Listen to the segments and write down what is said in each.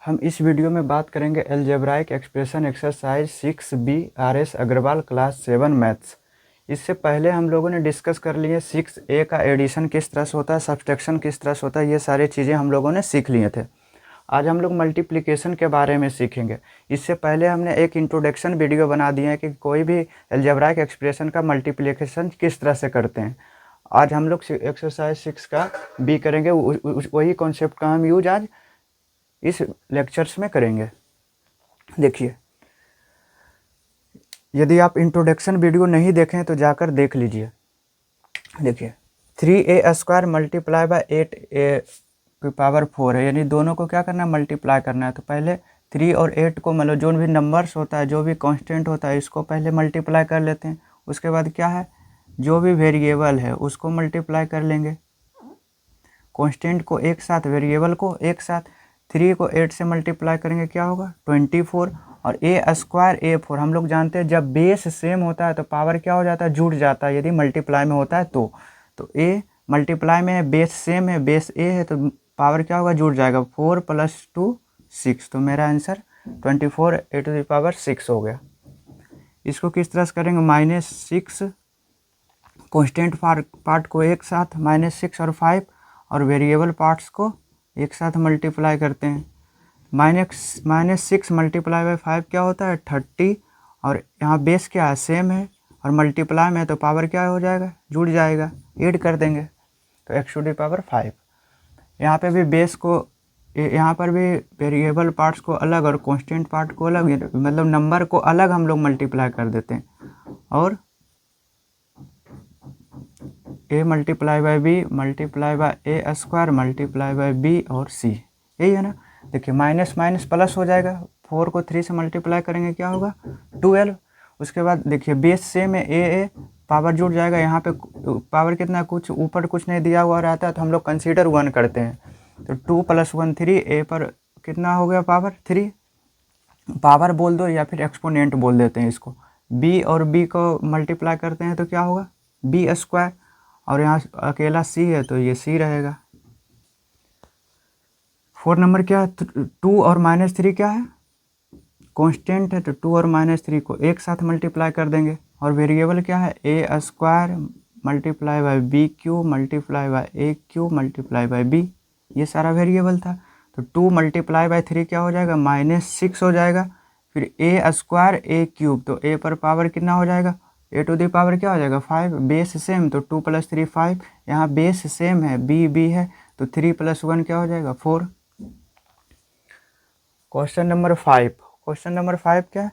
हम इस वीडियो में बात करेंगे algebraic expression exercise 6B RS Agarwal class 7 maths. इससे पहले हम लोगों ने डिस्कस कर लिए 6A का एडिशन किस तरह से होता है, सब्सट्रैक्शन किस तरह से होता है, ये सारी चीज़ें हम लोगों ने सीख लिए थे। आज हम लोग मल्टीप्लिकेशन के बारे में सीखेंगे। इससे पहले हमने एक इंट्रोडक्शन वीडियो बना दिया है कि कोई भी अलजेब्राइक एक्सप्रेशन का मल्टीप्लिकेशन किस तरह से करते हैं। आज हम लोग एक्सरसाइज 6 का बी करेंगे, वही कॉन्सेप्ट का हम यूज आज इस लेक्चर्स में करेंगे। देखिए, यदि आप इंट्रोडक्शन वीडियो नहीं देखें तो जाकर देख लीजिए। देखिए, 3A² मल्टीप्लाई बाय 8A की पावर 4 है, यानी दोनों को क्या करना है, मल्टीप्लाई करना है। तो पहले 3 और 8 को, मतलब जो भी नंबर्स होता है, जो भी कांस्टेंट होता है, इसको पहले मल्टीप्लाई कर लेते हैं। उसके बाद क्या है, जो भी वेरिएबल है उसको मल्टीप्लाई कर लेंगे। कांस्टेंट को एक साथ, वेरिएबल को एक साथ। 3 को 8 से मल्टीप्लाई करेंगे, क्या होगा 24। और A² A4 हम लोग जानते हैं जब बेस सेम होता है तो पावर क्या हो जाता है, जुड़ जाता है। यदि मल्टीप्लाई में होता है तो A मल्टीप्लाई में है, बेस सेम है, बेस A है, तो पावर क्या होगा, जुड़ जाएगा। 4 + 2 6। तो मेरा आंसर 24 A⁻6 हो गया। इसको किस तरह से करेंगे, -6 कॉन्स्टेंट पार्ट को एक साथ, -6 और 5, और वेरिएबल पार्ट्स को एक साथ मल्टीप्लाई करते हैं। -6 मल्टीप्लाई बाय 5 क्या होता है, 30। और यहाँ बेस क्या है, सेम है, और मल्टीप्लाई में है तो पावर क्या हो जाएगा, जुड़ जाएगा, ऐड कर देंगे तो x⁵ यहाँ पे भी बेस को, यहाँ पर भी वेरिएबल पार्ट्स को अलग और कांस्टेंट पार्ट को अलग, मतलब नंबर को अलग हम लोग मल्टीप्लाई कर देते हैं। और A multiply by B multiply by A² multiply by B और C, यही है ना। देखिए, माइनस माइनस प्लस हो जाएगा। 4 को 3 से मल्टीप्लाई करेंगे, क्या होगा 12। उसके बाद देखिए, बेस सेम है, A पावर जुड़ जाएगा। यहाँ पे पावर कितना, कुछ ऊपर कुछ नहीं दिया हुआ रहता है तो हम लोग कंसीडर 1 करते हैं। तो 2 + 1 3, A पर कितना हो गया, पावर 3। पावर बोल दो या फिर एक्सपोनेंट बोल देते हैं इसको। B और B को मल्टीप्लाई करते हैं तो क्या होगा, B²। और यहाँ अकेला C है तो ये C रहेगा। 4 नंबर क्या है, 2 और -3 क्या है, कांस्टेंट है, तो 2 और -3 को एक साथ मल्टीप्लाई कर देंगे। और वेरिएबल क्या है, A² multiply by B³ multiply by A³ multiply by B, ये सारा वेरिएबल था। तो 2 मल्टीप्लाई बाय 3 क्या हो जाएगा, -6 हो जाएगा। फिर A² A³, तो A पर पावर कितना हो जाएगा, A⁻ क्या हो जाएगा 5। बेस सेम तो 2 + 3 5, यहाँ बेस सेम है, B है, तो 3 + 1 क्या हो जाएगा 4। Question number 5। क्वेश्चन नंबर 5 क्या है,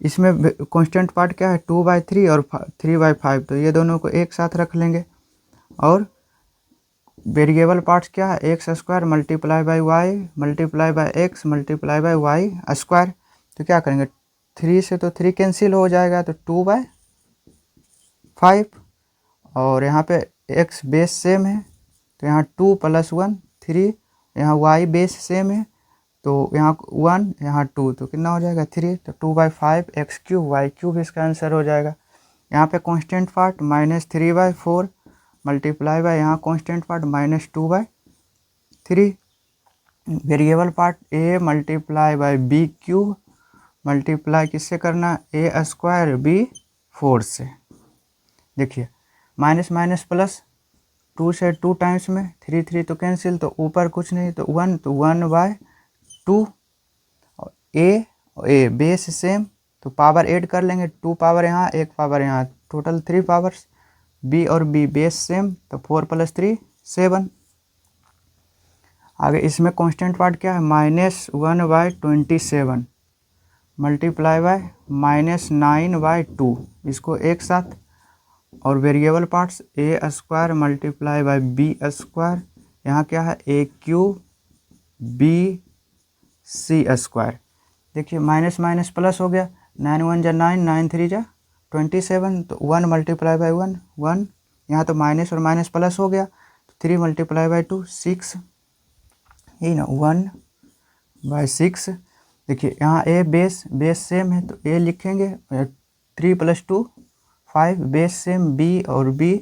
इसमें कांस्टेंट पार्ट क्या है, 2/3 और 3/5, तो ये दोनों को एक साथ रख लेंगे। और वेरिएबल पार्ट्स क्या है, x² multiply by y multiply by x multiply bye y²। तो क्या करेंगे, 3 से तो 3 कैंसिल हो जाएगा, तो 2/5। और यहाँ पे x बेस सेम है तो यहाँ 2 + 1 3, यहाँ y बेस सेम है तो यहाँ 1, यहाँ 2, तो कितना हो जाएगा 3। तो 2/5 x³ y³ इसका आंसर हो जाएगा। यहाँ पे कांस्टेंट पार्ट -3/4 मल्टीप्लाई बाय यहाँ constant part -2/3। Variable part A multiply by B³ multiply किससे करना, A² B4 से। देखिए, माइनस माइनस प्लस, 2 से 2 टाइम्स में, 3 3 तो कैंसिल, तो ऊपर कुछ नहीं तो 1, तो 1/2। और A बेस सेम तो पावर ऐड कर लेंगे, 2 पावर यहाँ, 1 पावर यहाँ, टोटल 3 पावर्स। B और B बेस सेम तो 4 + 3 7। आगे इसमें कांस्टेंट पार्ट क्या है, -1/27 मल्टीप्लाई बाय -9/2, इसको एक साथ। और variable parts A² multiply by B², यहाँ क्या है A³ BC²। देखिए, माइनस माइनस प्लस हो गया, 9 1 जा 9, 9 3 जा 27, तो 1 मल्टीप्लाई बाय 1 1, यहाँ तो माइनस और माइनस प्लस हो गया, तो 3 मल्टीप्लाई बाय 2 6, यही ना 1/6। देखिए, यहाँ A बेस सेम है तो A लिखेंगे, 3 + 2 5, बेस सेम B और B,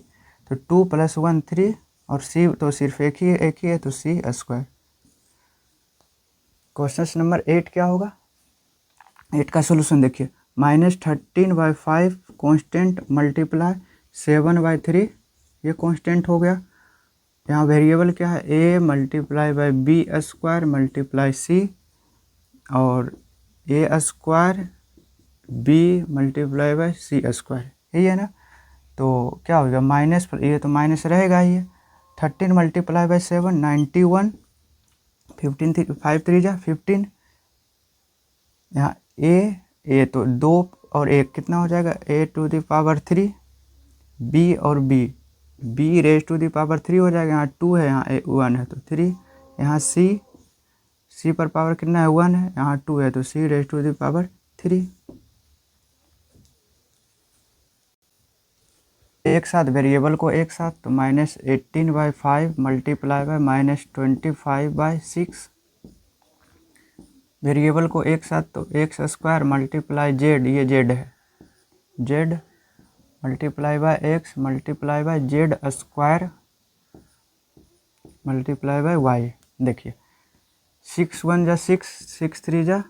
तो 2 + 1 3, और C तो सिर्फ एक ही है तो C²। क्वेश्चन नंबर 8 क्या होगा? 8 का सोल्यूशन देखिए, -13/5 कांस्टेंट मल्टीप्लाई 7/3, ये कांस्टेंट हो गया। यहाँ वेरिएबल क्या है? a multiply by B square multiply C, और a square b multiply by C square, यही है ना। तो क्या हो गया? माइनस, ये तो माइनस रहेगा ही। 13 मल्टीप्लाई बाई 7 91, 15 5 3 जा 15, यहाँ ए तो 2 और 1 कितना हो जाएगा? a⁻3, b और b raised⁻3 हो जाएगा। यहाँ 2 है, यहाँ 1 है तो 3, यहाँ c पर पावर कितना है? 1 है, यहाँ 2 है तो c raised⁻3। एक साथ वेरिएबल को एक साथ, तो -18/5 मल्टीप्लाई बाय -25/6, वेरिएबल को एक साथ तो एक्स स्क्वायर मल्टीप्लाई जेड, ये जेड है, z multiply by x multiply by z square multiply by y. देखिए 6 1 जा 6, 6 3 जा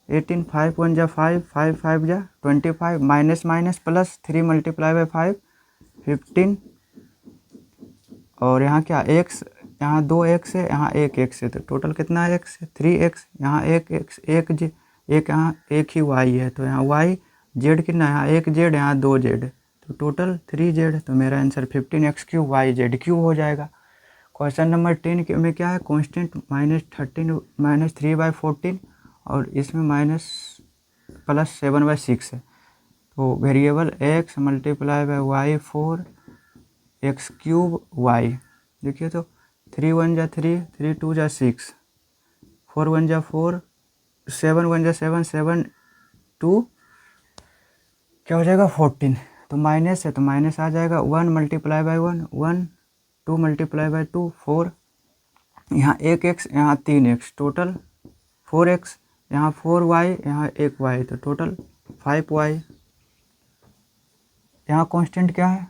18, 5 1 जा 5, 5 5 जा 25, minus minus plus 3 multiply by 5 15, और यहाँ क्या एक्स, यहाँ 2 एक्स है, यहाँ 1 एक्स है, तो टोटल कितना है? एक्स है 3x, यहाँ 1 एक्स, एक यहाँ एक ही वाई है, तो यहाँ वाई, जेड कितना है? यहाँ 1 जेड, यहाँ 2 जेड, तो टोटल 3 जेड। तो मेरा answer 15x³ Y Z cube हो जाएगा। क्वेश्चन नंबर 10 में क्या है? कांस्टेंट -3/14, और इसमें +7/6 है। तो variable x multiply by y 4x³ y. देखिए तो 3 1 जा 3, 3 2 जा 6, 4 1 जा 4, 7 1 जा 7, 7 2 क्या हो जाएगा? 14। तो माइनस है तो माइनस आ जाएगा। 1 मल्टीप्लाई बाय 1 1, 2 मल्टीप्लाई बाय 2 4, यहाँ 1x, यहाँ 3x, टोटल 4x, यहाँ 4y, यहाँ 1y, तो टोटल 5y। यहाँ कांस्टेंट क्या है?